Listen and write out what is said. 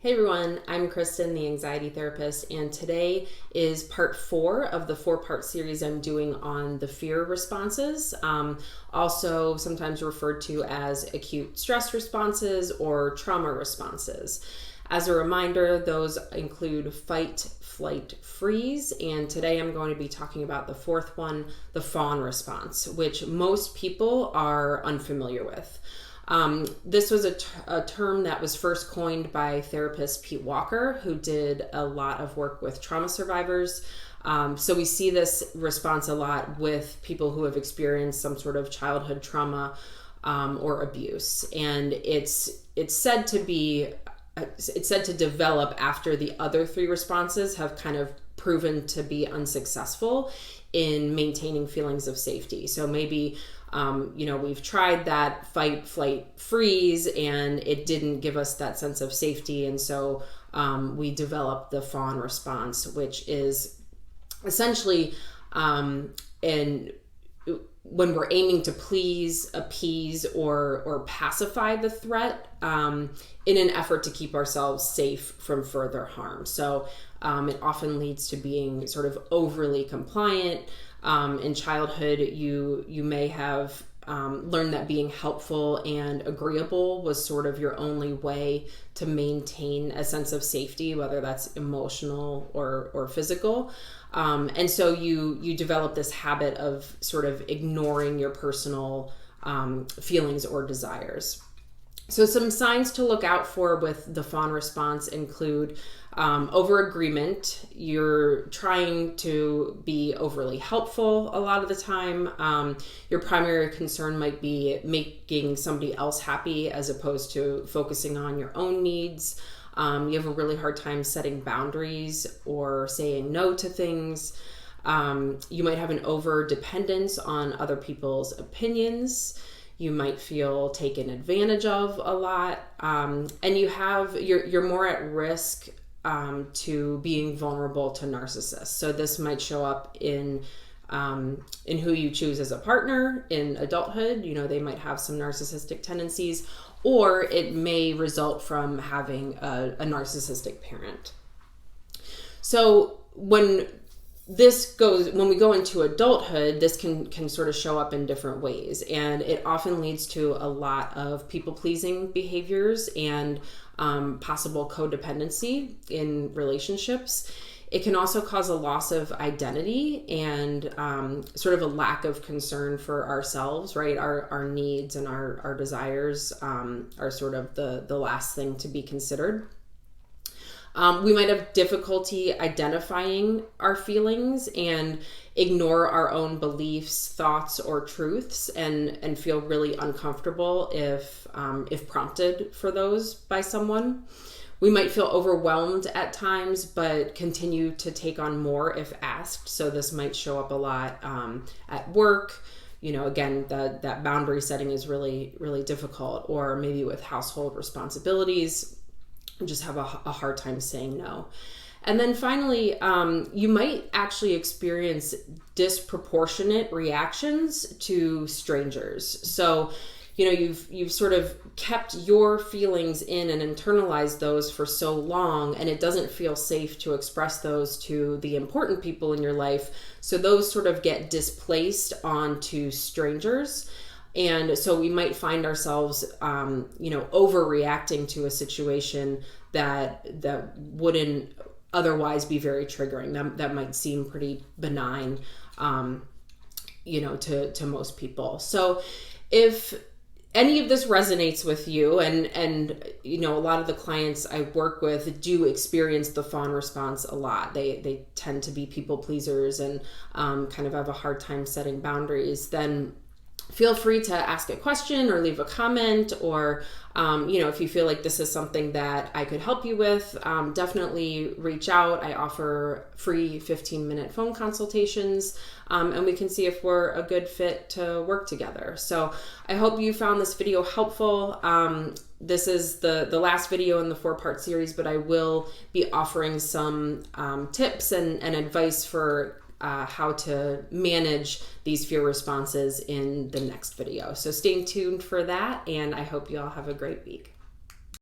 Hey everyone, I'm Kristen, the anxiety therapist, and today is part 4 of the 4-part series I'm doing on the fear responses, also sometimes referred to as acute stress responses or trauma responses. As a reminder, those include fight, flight, freeze, and today I'm going to be talking about the 4th one, the Fawn Response, which most people are unfamiliar with. This was a term that was first coined by therapist Pete Walker, who did a lot of work with trauma survivors. So we see this response a lot with people who have experienced some sort of childhood trauma or abuse, and it's said to develop after the other 3 responses have kind of proven to be unsuccessful in maintaining feelings of safety. So maybe we've tried that fight, flight, freeze, and it didn't give us that sense of safety. And so we developed the Fawn response, which is essentially when we're aiming to please, appease, or pacify the threat in an effort to keep ourselves safe from further harm. So it often leads to being sort of overly compliant. In childhood, you may have learned that being helpful and agreeable was sort of your only way to maintain a sense of safety, whether that's emotional or physical. And so you develop this habit of sort of ignoring your personal feelings or desires. So some signs to look out for with the Fawn response include over-agreement. You're trying to be overly helpful a lot of the time. Your primary concern might be making somebody else happy as opposed to focusing on your own needs. You have a really hard time setting boundaries or saying no to things. You might have an over-dependence on other people's opinions. You might feel taken advantage of a lot, and you're more at risk to being vulnerable to narcissists. So this might show up in who you choose as a partner in adulthood. They might have some narcissistic tendencies, or it may result from having a narcissistic parent. So when we go into adulthood, this can sort of show up in different ways, and it often leads to a lot of people-pleasing behaviors and possible codependency in relationships. It can also cause a loss of identity and sort of a lack of concern for ourselves, right? Our needs and our desires are sort of the last thing to be considered. We might have difficulty identifying our feelings and ignore our own beliefs, thoughts, or truths, and feel really uncomfortable if prompted for those by someone. We might feel overwhelmed at times, but continue to take on more if asked. So this might show up a lot at work. Again, that boundary setting is really, really difficult, or maybe with household responsibilities. Just have a hard time saying no. And then finally, you might actually experience disproportionate reactions to strangers. So, you've sort of kept your feelings in and internalized those for so long, and it doesn't feel safe to express those to the important people in your life. So those sort of get displaced onto strangers. And so we might find ourselves, overreacting to a situation that wouldn't otherwise be very triggering. That might seem pretty benign, to most people. So if any of this resonates with you, and a lot of the clients I work with do experience the Fawn response a lot. They tend to be people pleasers and kind of have a hard time setting boundaries, then feel free to ask a question or leave a comment, or, if you feel like this is something that I could help you with, definitely reach out. I offer free 15-minute phone consultations, and we can see if we're a good fit to work together. So I hope you found this video helpful. This is the last video in the 4-part series, but I will be offering some tips and advice for how to manage these fear responses in the next video. So stay tuned for that, and I hope you all have a great week.